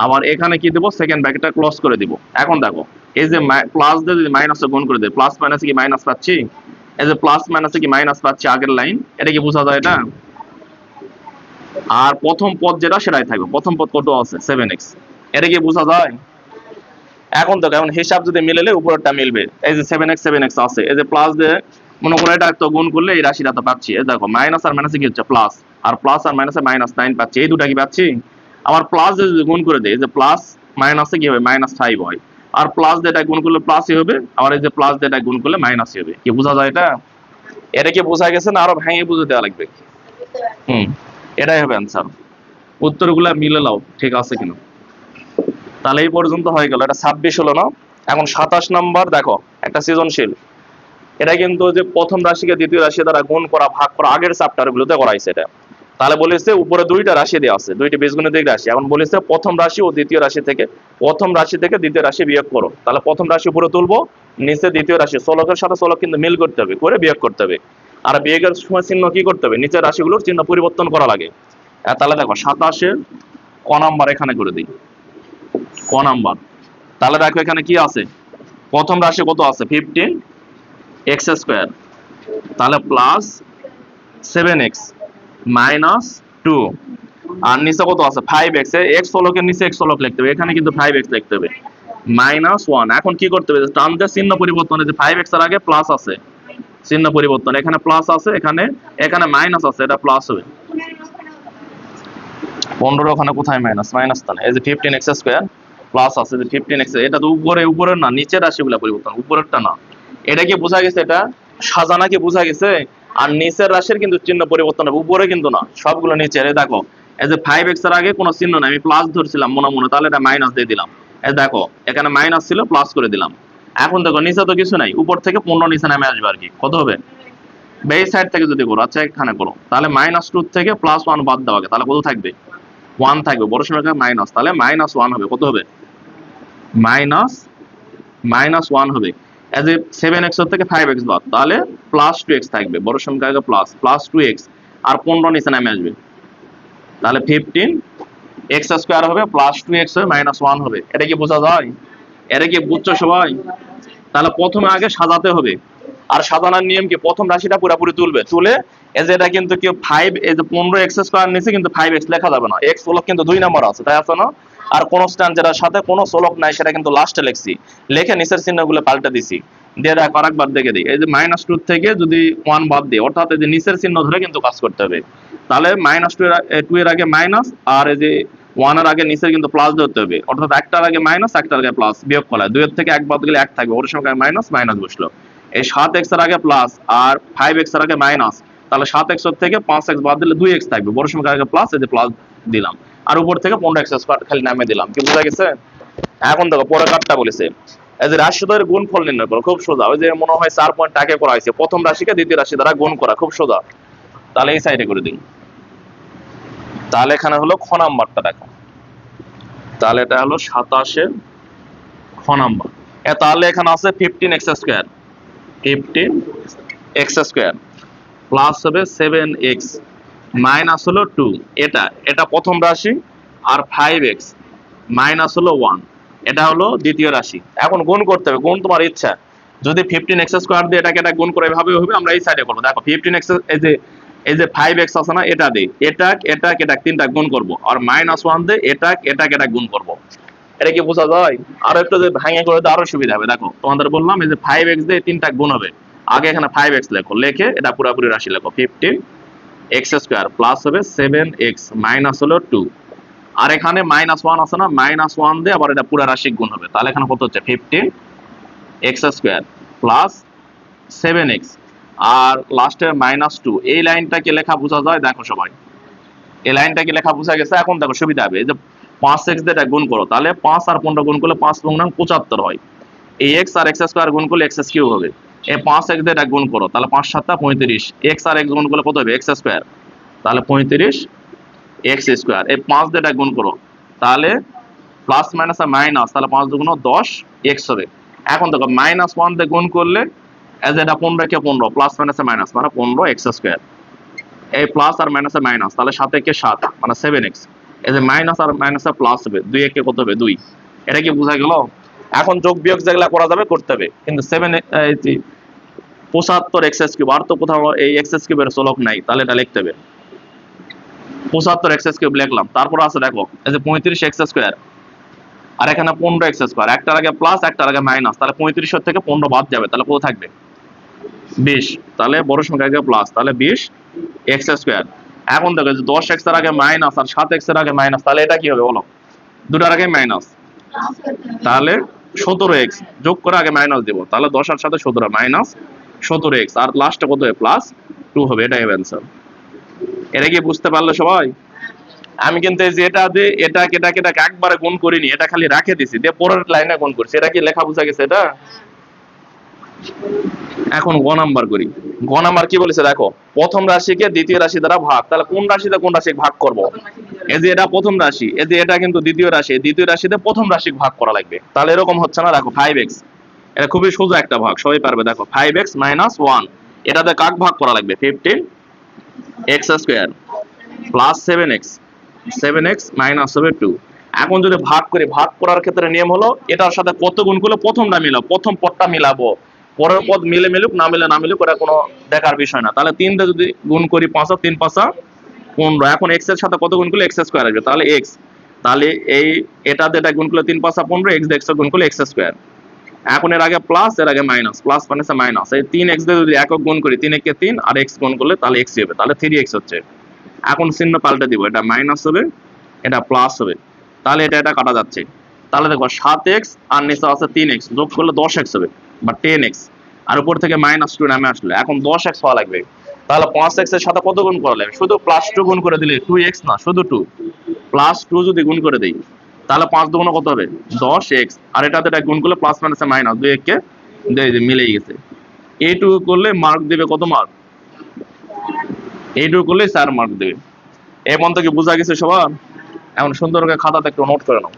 আবার এখানে কি দেবো? সেকেন্ড ব্র্যাকেটটা ক্লোজ করে দিব। এখন দেখো এই যে প্লাস দিয়ে যদি মাইনাসে গুণ করে দেয়, প্লাস মাইনাসে কি মাইনাস পাচ্ছি? এই যে প্লাস মাইনাসে কি মাইনাস পাচ্ছি, আগের লাইন, এটা কি বোঝা যায়? এটা আর প্রথম পদ যেটা সেটাই থাকবে। প্রথম পদ কত আছে? 7x, এটা কি বোঝা যায়? এখন দেখো এখন হিসাব যদি মিলালে উপরেরটা মিলবে। এই যে 7x আছে, এই যে প্লাস দিয়ে মনে করো এটা তো গুণ করলে এই রাশিটা তো পাচ্ছি। এই দেখো মাইনাস আর মাইনাসে কি হচ্ছে? প্লাস, আর প্লাস আর মাইনাসে -9 পাচ্ছি, এই দুটা কি পাচ্ছি? আবার প্লাস দিয়ে যদি গুণ করে দেয়, এই যে প্লাস মাইনাসে কি হবে? -5 হয়। আর প্লাস দিয়ে এটা গুণ করলে প্লাসই হবে, আবার এই যে প্লাস দিয়ে এটা গুণ করলে মাইনাসই হবে। কি বোঝা যায় এটা? এটা কি বোঝা গেছে না আরো ভেঙে বুঝে দেওয়া লাগবে? এটাই হবে অ্যান্সার। উত্তরগুলা মিলে নাও ঠিক আছে কিনা। তাহলে এই পর্যন্ত হয়ে গেল। এটা 26 হলো না। এখন 27 নাম্বার দেখো একটা সৃজনশীল। এটা কিন্তু যে প্রথম রাশিকে দ্বিতীয় রাশি দ্বারা গুণ করা ভাগ করা আগের চ্যাপ্টার গুলোতে করাইছে এটা। তাহলে বলেছে উপরে দুইটা রাশি দেওয়া আছে, দুইটি বীজগণিতিক রাশি। এখন বলেছে প্রথম রাশি ও দ্বিতীয় রাশি থেকে, প্রথম রাশি থেকে দ্বিতীয় রাশি বিয়োগ করো। তাহলে প্রথম রাশি উপরে তুলবো, নিচে দ্বিতীয় রাশি, চলকের সাথে চলক কিন্তু মিল করতে হবে, করে বিয়োগ করতে হবে। আর বিয়োগের সময় চিহ্ন কি করতে হবে? নিচের রাশিগুলোর চিহ্ন পরিবর্তন করা লাগে। তাহলে দেখো 27-এর ক নাম্বার এখানে করে দিই, ক নাম্বার। তাহলে দেখো এখানে কি আছে? প্রথম রাশি কত আছে? 15x², তাহলে প্লাস 7x -2, আর নিচে কত আছে? 5x, এক্স চলকের নিচে x চলক লিখতে হবে, এখানে কিন্তু 5x লিখতে হবে, -1। এখন কি করতে হবে? টান দিয়ে চিহ্ন পরিবর্তন, যে 5x এর আগে প্লাস আছে, চিহ্ন পরিবর্তন, এখানে প্লাস আছে, এখানে মাইনাস আছে, এটা প্লাস হবে। 15 ওখানে কোথায় মাইনাস? মাইনাস তো না, এই যে 15x² প্লাস আছে, যে 15x, এটা তো উপরের না, নিচের রাশিগুলা পরিবর্তন, উপরেরটা না। এটা কি বোঝা গেছে? এটা সাজানা কি বোঝা গেছে? আর নিচের রাশির কিন্তু চিহ্ন পরিবর্তন হবে, উপরে কিন্তু না, সবগুলো নিচের। এই দেখো এই যে 5x এর আগে কোনো চিহ্ন নাই, আমি প্লাস ধরছিলাম মনে মনে, তাহলে এটা মাইনাস দিয়ে দিলাম। এই দেখো এখানে মাইনাস ছিল, প্লাস করে দিলাম। এখন দেখো নিচে তো কিছু নাই, উপর থেকে 15 নিচে নামে আসবে আর কি। কত হবে? বেস সাইড থেকে যদি করো, আচ্ছা এখানে করো, তাহলে -2 থেকে +1 বাদ দেওয়া, তাহলে কত থাকবে? 1 থাকবে, বড় সংখ্যা মাইনাস, তাহলে -1 হবে। কত হবে? মাইনাস -1 হবে। এজ এ 7x থেকে 5x বাদ, তাহলে +2x থাকবে, বড় সংখ্যা আগে +2x, আর 15 নিচে নামে আসবে, তাহলে 15x² হবে +2x হবে -1 হবে। এটা কি বোঝা যায়? এটা কি বুঝছো সবাই? তাহলে প্রথমে আগে সাজাতে হবে, আর সাজানোর নিয়ম কি, প্রথম রাশিটা পুরোপুরি তুলবে, তুলে এই যে এটা কিন্তু কি 5, এই যে 15x² নিচে কিন্তু 5x লেখা যাবে না, x হলো কিন্তু 2 নম্বর আছে, তাই আছে না? আর কনস্ট্যান্ট যেটার সাথে কোনো চলক নাই সেটা কিন্তু লাস্টে লিখছি, লিখে নিচের চিহ্নগুলো পাল্টে দিছি, দিয়ে রাখ আরেকবার দেখে দিই। এই যে -2 থেকে যদি 1 বাদ দিই, অর্থাৎ এই যে নিচের চিহ্ন ধরে কিন্তু কাজ করতে হবে, তাহলে -2 এর আগে মাইনাস, আর এই যে 1 এর আগে নিচের কিন্তু প্লাস ধরতে হবে, অর্থাৎ একটার আগে মাইনাস একটার আগে প্লাস, বিয়োগ করা 2 এর থেকে 1 বাদ গেলে 1 থাকবে, ওর সঙ্গে মাইনাস মাইনাস বসলো। এই 7x এর আগে প্লাস আর 5x এর আগে মাইনাস, তাহলে 7x এর থেকে 5x বাদ দিলে 2x থাকবে, বড় সংখ্যার আগে প্লাস, এই যে প্লাস দিলাম, আর উপর থেকে 15x² খালি নামে দিলাম। কি বোঝা গেছে? এখন দেখো পরের কাটটা বলেছে, এই যে রাশিদ্বয়ের গুণফল নির্ণয় করো, খুব সোজা, ওই যে মনে হয় 4 পয়েন্ট আগে করা হয়েছে, প্রথম রাশিকে দ্বিতীয় রাশি দ্বারা গুণ করা, খুব সোজা। তাহলে এই সাইডে করে দিই, তাহলে এখানে হলো খ নাম্বারটা দেখো, তাহলে এটা হলো 27 খ নাম্বার। তাহলে এখানে আছে 15x² 15x² প্লাস হবে 7x মাইনাস হলো 2, এটা প্রথম রাশি, আর 5x মাইনাস হলো 1, এটা হলো দ্বিতীয় রাশি। এখন গুণ করতে হবে, গুণ তোমার ইচ্ছা, যদি 15x² দিয়ে এটাকে এটা গুণ করে এভাবে হবে, আমরা এই সাইডে করবো। দেখো 15x, এই যে 5x আছে না, এটা দিই এটা তিনটা গুণ করব, আর -1 দিয়ে এটা গুণ করব। এটা কি বোঝা যায়? আর একটু যদি ভাঙে করে দিলে আরো সুবিধা হবে। দেখো তোমাদের বললাম এই যে 5x দিয়ে তিনটা গুণ হবে, আগে এখানে 5x লেখো, লিখে এটা পুরোপুরি রাশি লেখো, 15x² প্লাস হবে 7x মাইনাস হলো 2, আর এখানে -1 আছে না, -1 দিয়ে আবার এটা পুরো রাশি গুণ হবে, তাহলে এখানে কত হচ্ছে 15x² প্লাস 7x, আর লাস্টের -2। এই লাইনটা কি লেখা বোঝা যায়? দেখো সবাই, এই লাইনটা কি লেখা বোঝা গেছে? এখন দেখো সুবিধা হবে, এই যে 5x দিয়ে এটা গুণ করো, তাহলে 5 আর 15 গুণ করলে 5 × 75 হয়, এই x আর x² গুণ করলে x³ হবে। এই 5x দিয়ে এটা গুণ করো, তাহলে 5 × 7 = 35, x আর x গুণ করলে কত হবে? x², তাহলে 35x²। এই 5 দিয়ে এটা গুণ করো, তাহলে প্লাস মাইনাস আর মাইনাস, তাহলে 5 × 2 = 10x হবে। এখন দেখো -1 দিয়ে গুণ করলে, এই যে এটা 15 কে 15, প্লাস মাইনাস মাইনাস মানে 15x², এই প্লাস আর মাইনাসে মাইনাস, তাহলে 7 × 7 মানে 7x, এই যে মাইনাস আর মাইনাসে প্লাস হবে, 2 × 1 কত হবে? 2। এটা কি বোঝা গেল? এখন যোগ বিয়োগ যেগুলা করা যাবে করতে হবে, কিন্তু 75x³ আর তো কোথাও এই x³ এর চলক নাই, তাহলে এটা লিখতে হবে 75x³ লিখলাম। তারপর আছে দেখো এই যে 35x², আর এখানে 15x², একটার আগে প্লাস একটার আগে মাইনাস, তাহলে 35 থেকে 15 বাদ যাবে, তাহলে কত থাকবে? 20, তাহলে বড় সংখ্যা আগে প্লাস, তাহলে 20x²। এখন দেখো 10x এর আগে মাইনাস আর 7x এর আগে মাইনাস, তাহলে এটা কি হবে বলো? দুটার আগে মাইনাস, তাহলে 17x, যোগ করে আগে মাইনাস দেবো, তাহলে 10 এর সাথে 17 মাইনাস 17x, আর লাস্টে কত হবে? +2 হবে। এটাই হবে অ্যান্সার। এটা কি বুঝতে পারলে সবাই? আমি কিন্তু এই যে এটা দিয়ে এটাকে একবারে গুণ করিনি, এটা খালি রাখে দিছি, দিয়ে পরের লাইনে গুণ করছি। এটা কি লেখা বোঝা গেছে? এটা এখন গ নাম্বার করি। গ নাম্বার কি বলেছে দেখো, প্রথম রাশিকে দ্বিতীয় রাশি দ্বারা ভাগ, তাহলে কোন রাশিতে কোন রাশি ভাগ করব? এই যে এটা প্রথম রাশি, এই যে এটা কিন্তু দ্বিতীয় রাশি, দ্বিতীয় রাশিতে প্রথম রাশি ভাগ করা লাগবে, তাহলে এরকম হচ্ছে না। দেখো 5x, এটা খুবই সোজা একটা ভাগ, সবাই পারবে। দেখো 5x - 1, এটাতে কাক ভাগ করা লাগবে? 15x² প্লাস 7x মাইনাস হবে 2। এখন যদি ভাগ করি, ভাগ করার ক্ষেত্রে নিয়ম হলো এটার সাথে কত গুণ করলে প্রথমটা মিলাবো, প্রথম পদটা মিলাবো, পরের পদ মিলে মিলুক না মিলে না মিলুক, ওটা কোনো দেখার বিষয় না। তাহলে 3 দিয়ে যদি গুণ করি, 5 আর 3 = 15। এখন x এর সাথে কত গুণ করলে x² আসবে, তাহলে x, তাহলে এই এটাতে এটা গুণ করলে 3 × 5 = 15, x দিয়ে x গুণ করলে x²। এখন এর আগে প্লাস, এর আগে মাইনাস, প্লাস মানে মাইনাস, এই 3x দিয়ে যদি একক গুণ করি, 3 × 3 আর x গুণ করলে তাহলে x হবে, তাহলে 3x হচ্ছে। এখন চিহ্ন পাল্টে দিব, এটা মাইনাস হবে, এটা প্লাস হবে, তাহলে এটা কাটা যাচ্ছে। তাহলে দেখো 7x আর নিচে আছে 3x, যোগ করলে 10x হবে বা 10x, আর উপর থেকে -2 নামে আসলে এখন 10x হওয়া লাগবে। তাহলে 5x এর সাথে কত গুণ করা লাগবে? শুধু +2 গুণ করে দিলে 2x না, শুধু 2, +2 যদি গুণ করে দেই, তাহলে 5 × 2 = কত হবে? 10x, আর এটাতে এটা গুণ করলে প্লাস মাইনাসে মাইনাস, 2 1 কে মিলেই গেছে। এইটুকু করলে মার্ক দেবে কত মার্ক? এইটুকু করলে 4 মার্ক দেবে। এই পর্যন্ত কি বোঝা গেছে সবার? এখন সুন্দর করে খাতাতে একটু নোট করে নাও।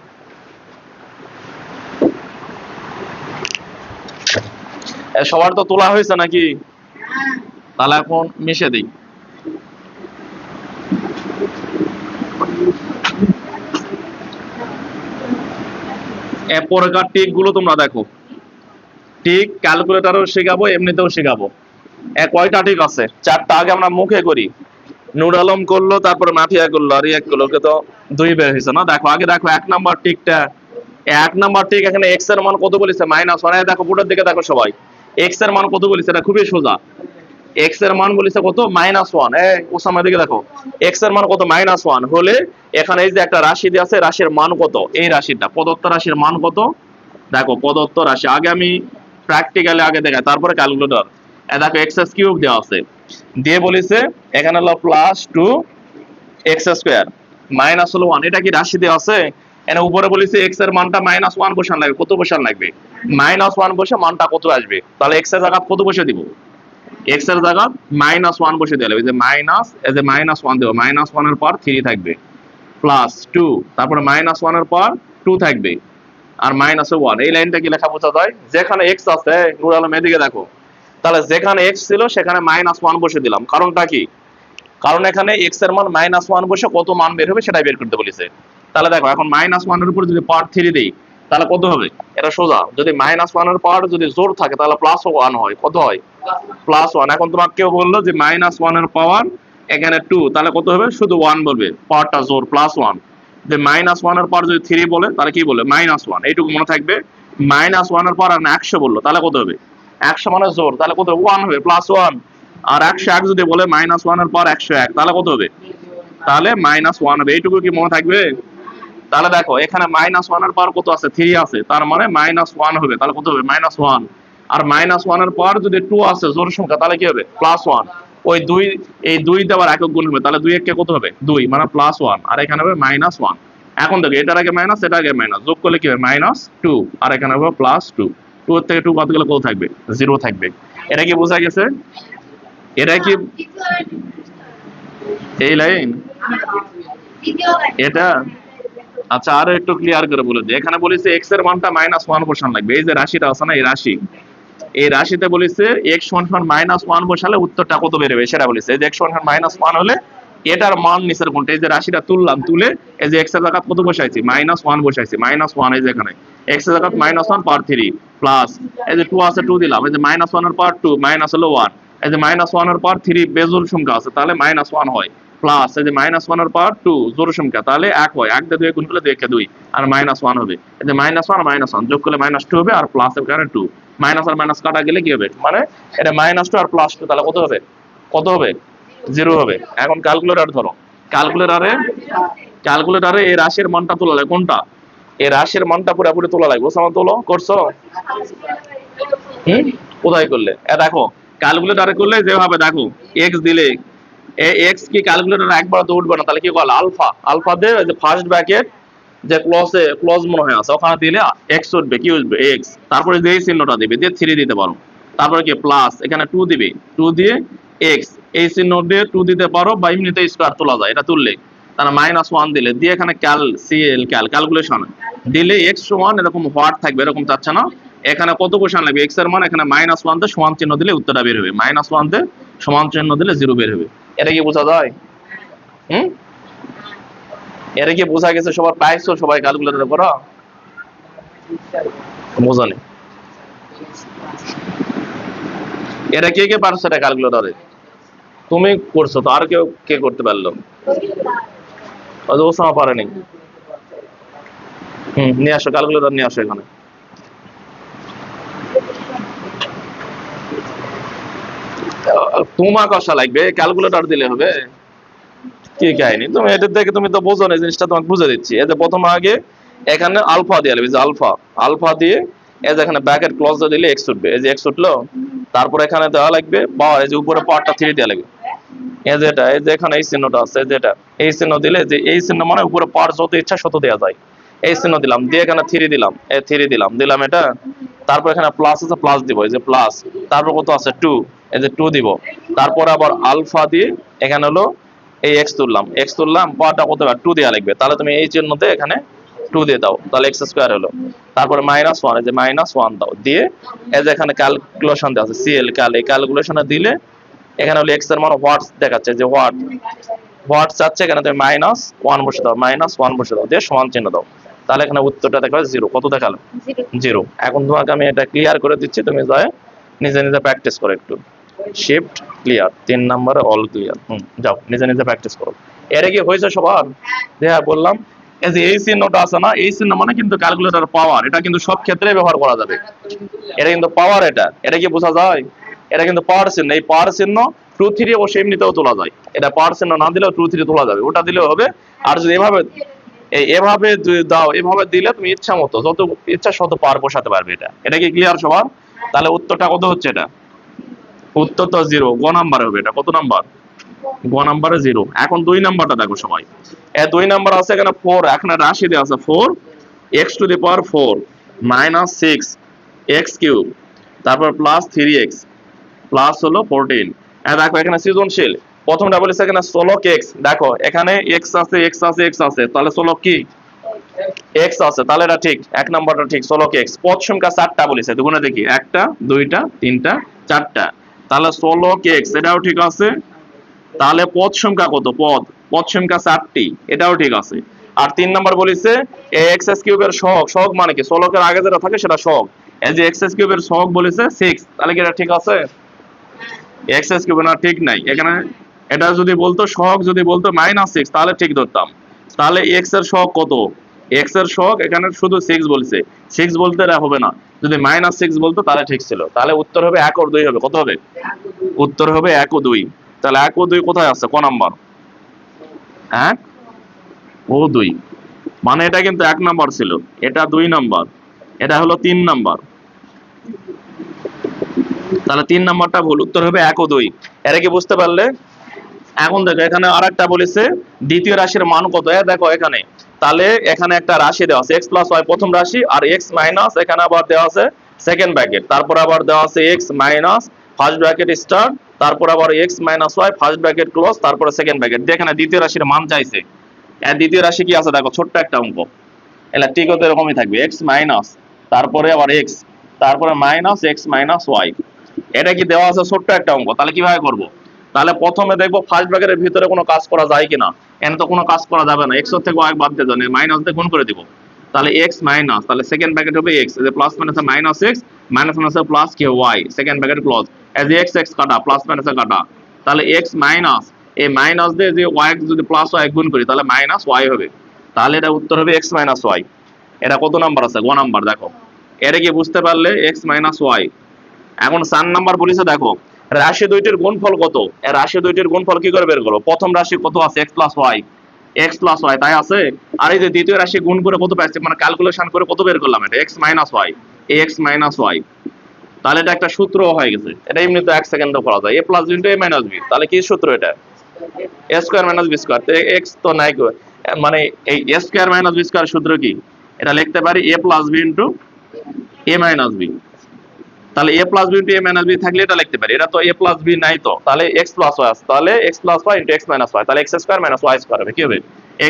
সবার তো তোলা হয়েছে নাকি? তাহলে এখন মিশে দিই। এরপরকার টিক গুলো তোমরা দেখো, টিক ক্যালকুলেটরও শেখাবো, এমনিতেও শেখাবো। কয়টা টিক আছে? 4টা। আগে আমরা মুখে করি। নূর আলম করলো, তারপরে মাফিয়া করলো, আর এক করলো, ওকে তো 2 বের হয়েছে না। দেখো আগে দেখো 1 নাম্বার টিকটা। 1 নাম্বার টিক এখানে এক্স এর মান কত বলেছে? -1। দেখো বোর্ডের দিকে দেখো সবাই, এক্স এর মান কত বলেছে? এটা খুবই সোজা। এক্স এর মান বলেছে কত? -1। ওসামার দিকে দেখো, এক্স এর মান কত? -1 হলে এখানে এই যে একটা রাশি দিয়ে আছে, রাশির মান কত? এই রাশিটা প্রদত্ত রাশির মান কত? দেখো প্রদত্ত রাশি আগে আমি প্র্যাকটিক্যালি আগে দেখাই, তারপরে ক্যালকুলেটর। দেখো এক্স কিউব দেওয়া আছে, দিয়ে বলেছে এখানে হলো +2x², মাইনাস হলো 1। এটা কি রাশি দেওয়া আছে? এখানে উপরে বলেছে এক্স এর মানটা -1 বসান লাগবে। কত বসান লাগবে? -1 বসে মানটা কত আসবে? তাহলে এক্স এর জায়গা কত বসে দিব? এক্স এর জায়গা -1 বসে দিলে, এই যে মাইনাস, এই যে -1 দেবো, -1 এর পর 3 থাকবে, +2, তারপরে -1 এর পর 2 থাকবে, আর -1। এই লাইনটা কি লেখা বোঝা যায়? যেখানে এক্স আছে, নূর আলম এদিকে দেখো, তাহলে যেখানে এক্স ছিল সেখানে -1 বসে দিলাম। কারণটা কি? কারণ এখানে এক্স এর মান -1 বসে কত মান বের হবে সেটাই বের করতে বলেছে। তাহলে দেখো এখন -1 এর উপর যদি পাওয়ার 3 দিই, তাহলে কত হবে? এটা সোজা। যদি -1 এর পাওয়ার যদি জোর থাকে তাহলে +1 হয়। কত হয়? +1। এখন তোমাকে কেউ বললো যে -1 এর পাওয়ার এখানে 2, তাহলে কত হবে? শুধু 1 বলবে, পাওয়ারটা জোর, +1। যে -1 এর পাওয়ার যদি 3 বলে তাহলে কি বলে? -1। এইটুকু মনে থাকবে। -1 এর পাওয়ার 100 বললো, তাহলে কত হবে? 100 মানে জোর, তাহলে কত হবে? 1 হবে, +1। আর 101 যদি বলে -1 এর পাওয়ার 101, তাহলে কত হবে? তাহলে -1 হবে। এইটুকু কি মনে থাকবে? তাহলে দেখো এখানে -1 এর পাওয়ার কত আছে? 3 আছে, তার মানে -1 হবে। তাহলে কত হবে? -1। আর -1 এর পাওয়ার যদি 2 আছে জোড় সংখ্যা, তাহলে কি হবে? +1। ওই 2, এই 2 দেওয়ার একক গুণ হবে, তাহলে 2 একে কত হবে? 2, মানে +1। আর এখানে হবে -1। এখন দেখো এটার আগে মাইনাস, এটা আগে মাইনাস, যোগ করলে কি হবে? -2। আর এখানে হবে +2। 2 এর থেকে 2 বাদ গেলে কত থাকবে? 0 থাকবে। এটা কি বোঝা গেছে? এটা কি এই লাইন? এটা আচ্ছা, আরো একটু ক্লিয়ার করে বলে দিই। এখানে বলেছে এক্স এর মানটা -1 বসান লাগবে। এই যে রাশিটা আছে না, এই রাশি, এই রাশিতে বলেছে x সমান -1 বসালে উত্তরটা কত বেরোবে সেটা বলেছে। এই যে x সমান -1 হলে এটার মান নিচের কোনটা, এই যে রাশিটা তুললাম, তুলে এই যে x এর জায়গা কত বসাইছি? -1 বসাইছি, -1। এই যে এখানে x এর জায়গা -1 পাওয়ার 3 প্লাস এই যে 2 আছে, 2 দিলাম, এই যে -1 এর পাওয়ার 2, মাইনাস হলো 1, এই যে -1 এর পাওয়ার 3 বেজোড় সংখ্যা আছে, তাহলে -1 হয়, প্লাস এই যে -1 এর পাওয়ার 2 জোড় সংখ্যা, তাহলে 1 হয়। 1 দিয়ে 2 গুণ করলে 2 কে 2, আর -1 হবে। এই যে -1 যোগ করলে -2 হবে, আর প্লাস এর কারণে 2, মাইনাস আর মাইনাস কাটা গেলে কি হবে? মানে এটা -2 আর +2, তাহলে কত হবে? কত হবে? 0 হবে। এখন ক্যালকুলেটর ধরো, ক্যালকুলেটরে ক্যালকুলেটরে এই রাশির মানটা তোলা লাগে। কোনটা? এই রাশির মানটা পুরোপুরি তোলা লাগবে। ওসামা তোলো, করছো? কোথায় করলে? দেখো ক্যালকুলেটরে করলে যেভাবে, দেখো এক্স দিলে, এক্স কি ক্যালকুলেটর একবার তো উঠবে না, তাহলে কি বলে? আলফা, আলফা দিয়ে যে ফার্স্ট ব্র্যাকেট যে ক্লজ মনে হয় আছে, ওখানে দিলে এক্স উঠবে। কি উঠবে? এক্স। তারপরে যে এই চিহ্নটা দিবে, দিয়ে 3 দিতে পারো। তারপরে কি? প্লাস, এখানে 2 দিবে, 2 দিয়ে এক্স, এই চিহ্ন দিয়ে 2 দিতে পারো, বা এমনিতে স্কোয়ার তোলা যায়, এটা তুললে। তাহলে -1 দিলে, দিয়ে এখানে ক্যালকুলেশন দিলে এক্স সমান এরকম হোয়াট থাকবে, এরকম চাচ্ছে না। এখানে কত বসান লাগবে? এক্স এর মান এখানে -1 তে সমান চিহ্ন দিলে উত্তরটা বের হবে, -1 তে সমান চিহ্ন দিলে 0 বের হবে। এটা কি বোঝা যায়? হুম, এটা কি বোঝা গেছে? সবার পাইছো? সবাই ক্যালকুলেটরে করো? বোঝা নেই? এটা কে কে পারছো? এটা ক্যালকুলেটরে তুমি করছো তো, আর কেউ কে করতে পারলো? ওসামা পারেনি। নিয়ে আসো ক্যালকুলেটর, নিয়ে আসো এখানে। তোমার কষা লাগবে, ক্যালকুলেটর দিলে হবে? কি কাহিনী তুমি? এটা দেখে তুমি তো বোঝো না, এই জিনিসটা তোমাকে বুঝে দিচ্ছি। এই যে প্রথম আগে এখানে আলফা দিয়ে লাগবে, যে আলফা, আলফা দিয়ে এই যে এখানে ব্র্যাকেট ক্লজ দিলে এক্স উঠবে, এই যে এক্স উঠলো। তারপর এখানে দেওয়া লাগবে পাওয়ার, এই যে উপরে পাওয়ারটা 3 দেওয়া লাগবে, এই যে এটা, এই যে এখানে এই চিহ্নটা আছে, যেটা এই চিহ্ন দিলে, যে এই চিহ্ন মানে উপরে পাওয়ার যত ইচ্ছা শত দেওয়া যায়, এই চিহ্ন দিলাম, দিয়ে এখানে 3 দিলাম, এই 3 দিলাম এটা। তারপর এখানে প্লাস আছে, প্লাস দিব, এই যে প্লাস। তারপর কত আছে? 2, এই যে 2 দিব। তারপর আবার আলফা দিয়ে এখানে হলো এই এক্স তুললাম, পাওয়ারটা কত হবে? 2 দেওয়া লাগবে। তাহলে তুমি এই চিহ্নতে এখানে 2 দিয়ে দাও, তাহলে এক্স স্কোয়ার হলো। তারপরে -1, এই যে -1 দাও, দিয়ে এই যে এখানে ক্যালকুলেশন দেওয়া আছে সিএল ক্যাল, এই ক্যালকুলেশনে দিলে এখানে হলো এক্স এর মান হোয়াটস দেখাচ্ছে, যে হোয়াটস চাচ্ছে, এখানে তুমি -1 বসে দাও, -1 বসে দাও, দিয়ে সমান চিহ্ন দাও, তাহলে এখানে উত্তরটা দেখাবে 0। কত দেখালো? 0। এখন তোমাকে আমি এটা ক্লিয়ার করে দিচ্ছি, তুমি যায় নিজে নিজে প্র্যাকটিস করো একটু। শিফট ক্লিয়ার, 3 নম্বরে অল ক্লিয়ার। যাও নিজে নিজে প্র্যাকটিস করো। এর কি হয়েছে সবার? হ্যাঁ বললাম, এই যে এই চিহ্নটা আছে না, এই চিহ্ন মানে কিন্তু ক্যালকুলেটর পাওয়ার, এটা কিন্তু সব ক্ষেত্রে ব্যবহার করা যাবে। এটা কিন্তু পাওয়ার, এটা কি বোঝা যায়? এটা কিন্তু পাওয়ার চিহ্ন, এই পাওয়ার চিহ্ন ট্রু থ্রি অবশ্য এমনিতেও তোলা যায়, এটা পাওয়ার চিহ্ন না দিলেও ট্রু থ্রি তোলা যাবে, ওটা দিলেও হবে। আর যদি এভাবে দাও, এভাবে দিলে তুমি ইচ্ছা মতো যত ইচ্ছা শত পাওয়ার বসাতে পারবে। এটা কি ক্লিয়ার সবার? তাহলে উত্তরটা কত হচ্ছে? এটা উত্তর তো 0, গ নাম্বার হবে। এটা কত নাম্বার? গ নাম্বারে 0। এখন 2 নাম্বারটা দেখো সবাই। 2 নাম্বার আছে এখানে 4, এখানে রাশি দেওয়া আছে 4 x to the power 4 -6 x cube, তারপর প্লাস 3x প্লাস হলো 14। দেখো এখানে সৃজনশীল প্রথমটা বলেছে এখানে 16 x, দেখো এখানে x আছে, x আছে, x আছে, তাহলে 16 কি x আছে, তাহলে এটা ঠিক, এক নাম্বারটা ঠিক, 16 x। পদ সংখ্যা 4টা বলেছে, দুগুণে দেখি, 1টা 2টা 3টা 4টা, তাহলে 16 x, এটাও ঠিক আছে। তাহলে পদ সংখ্যা কত? পদ সংখ্যা 4টি, এটাও ঠিক আছে। আর 3 নাম্বার বলেছে x কিউবের সহগ, সহগ মানে কি 16 এর আগে যেটা থাকে সেটা সহগ, এই যে x কিউবের সহগ বলেছে 6, তাহলে কি এটা ঠিক আছে? x কিউব না, ঠিক নাই এখানে। এটা যদি বলতো সহগ, যদি বলতো -6, তাহলে ঠিক ধরতাম। তাহলে x এর সহগ কত? x এর সহগ এখানে শুধু 6 বলছে, 6 বলতে এটা হবে না, যদি -6 বলতো তাহলে ঠিক ছিল। তাহলে উত্তর হবে 1 ও 2 হবে। কত হবে? উত্তর হবে 1 ও 2। তাহলে 1 ও 2 কোথায় আছে? ক নাম্বার? 1 ও 2, মানে এটা কিন্তু 1 নাম্বার ছিল, এটা 2 নাম্বার, এটা হলো 3 নাম্বার। তাহলে 3 নাম্বারটা ভুল, উত্তর হবে 1 ও 2। এরা কি বুঝতে পারলে? এখন দেখো এখানে আরেকটা বলেছে দ্বিতীয় রাশির মান কত। দেখো এখানে, তাহলে এখানে একটা রাশি দেওয়া আছে x + y প্রথম রাশি, আর x মাইনাস এখানে আবার দেওয়া আছে সেকেন্ড ব্র্যাকেট, তারপর আবার দেওয়া আছে x minus first bracket start, তারপর আবার x - y first bracket close, তারপরে সেকেন্ড ব্র্যাকেট। এখানে দ্বিতীয় রাশির মান চাইছে। দ্বিতীয় রাশি কি আছে দেখো, ছোট্ট একটা অঙ্ক, এটা ঠিক হতে এরকমই থাকবে, x মাইনাস তারপরে আবার x, তারপরে মাইনাস x - y। এটা কি দেওয়া আছে ছোট্ট একটা অঙ্ক, তাহলে কিভাবে করব? তাহলে প্রথমে দেখবো ফার্স্ট ব্র্যাকেটের ভিতরে কোনো কাজ করা যায় কিনা। এখানে তো কোনো কাজ করা যাবে না, x এর থেকে y বাদ দিয়ে দেন, মাইনাস দিয়ে গুণ করে দিব, তাহলে x মাইনাস, তাহলে সেকেন্ড ব্র্যাকেট হবে x, এই যে প্লাস মাইনাসে -x, মাইনাস মাইনাসে প্লাস কি y, সেকেন্ড ব্র্যাকেট ক্লোজ, এই যে x কাটা, প্লাস মাইনাসে কাটা, তাহলে x মাইনাস, এই মাইনাস দিয়ে যে y যদি প্লাস y গুণ করি তাহলে মাইনাস y হবে। তাহলে এটা উত্তর হবে x - y। এটা কত নাম্বার আছে? গ নাম্বার। দেখো এটা কি বুঝতে পারলে? x - y। এখন 4 নাম্বার বলেছে দেখো রাশি দুইটির গুণফল কত। রাশি দুইটির গুণফল কি করে বের করব? প্রথম রাশি কত আছে? x + y, x + y তাই আছে। আর এই যে দ্বিতীয় রাশি গুণ করে কত পাইছে, মানে ক্যালকুলেশন করে কত বের করলাম, এটা x - y, x - y। তাহলে এটা একটা সূত্র হয়ে গেছে, এটা এমনি তো 1 সেকেন্ডে করা যায়, a + b * a - b। তাহলে কি সূত্র এটা? a square - b square, x তো নাই, মানে এই a স্কয়ার - b স্কয়ার সূত্র কি? এটা লিখতে পারি a + b * a - b। তাহলে a + b * a - b থাকলে এটা লিখতে পারি, এটা তো a + b নাই, তো তাহলে x + y আছে, তাহলে x + y * x - y, তাহলে x স্কয়ার - y স্কয়ার হবে। কি হবে?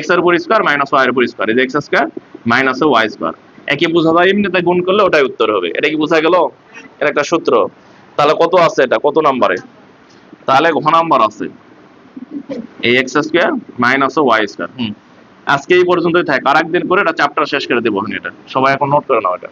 x এর উপর স্কয়ার - y এর উপর স্কয়ার, এই যে x স্কয়ার - y স্কয়ার। একই বোঝা যায়, এমনিতে গুণ করলে ওটাই উত্তর হবে। এটা কি বোঝা গেল? এটা একটা সূত্র। তাহলে কত আছে? এটা কত নম্বরে? তাহলে ঘ নাম্বার আছে, এই x স্কয়ার - y স্কয়ার। আজকে এই পর্যন্তই থাক, আরেকদিন করে এটা চ্যাপ্টার শেষ করে দেবো। এটা সবাই এখন নোট করে নাও এটা।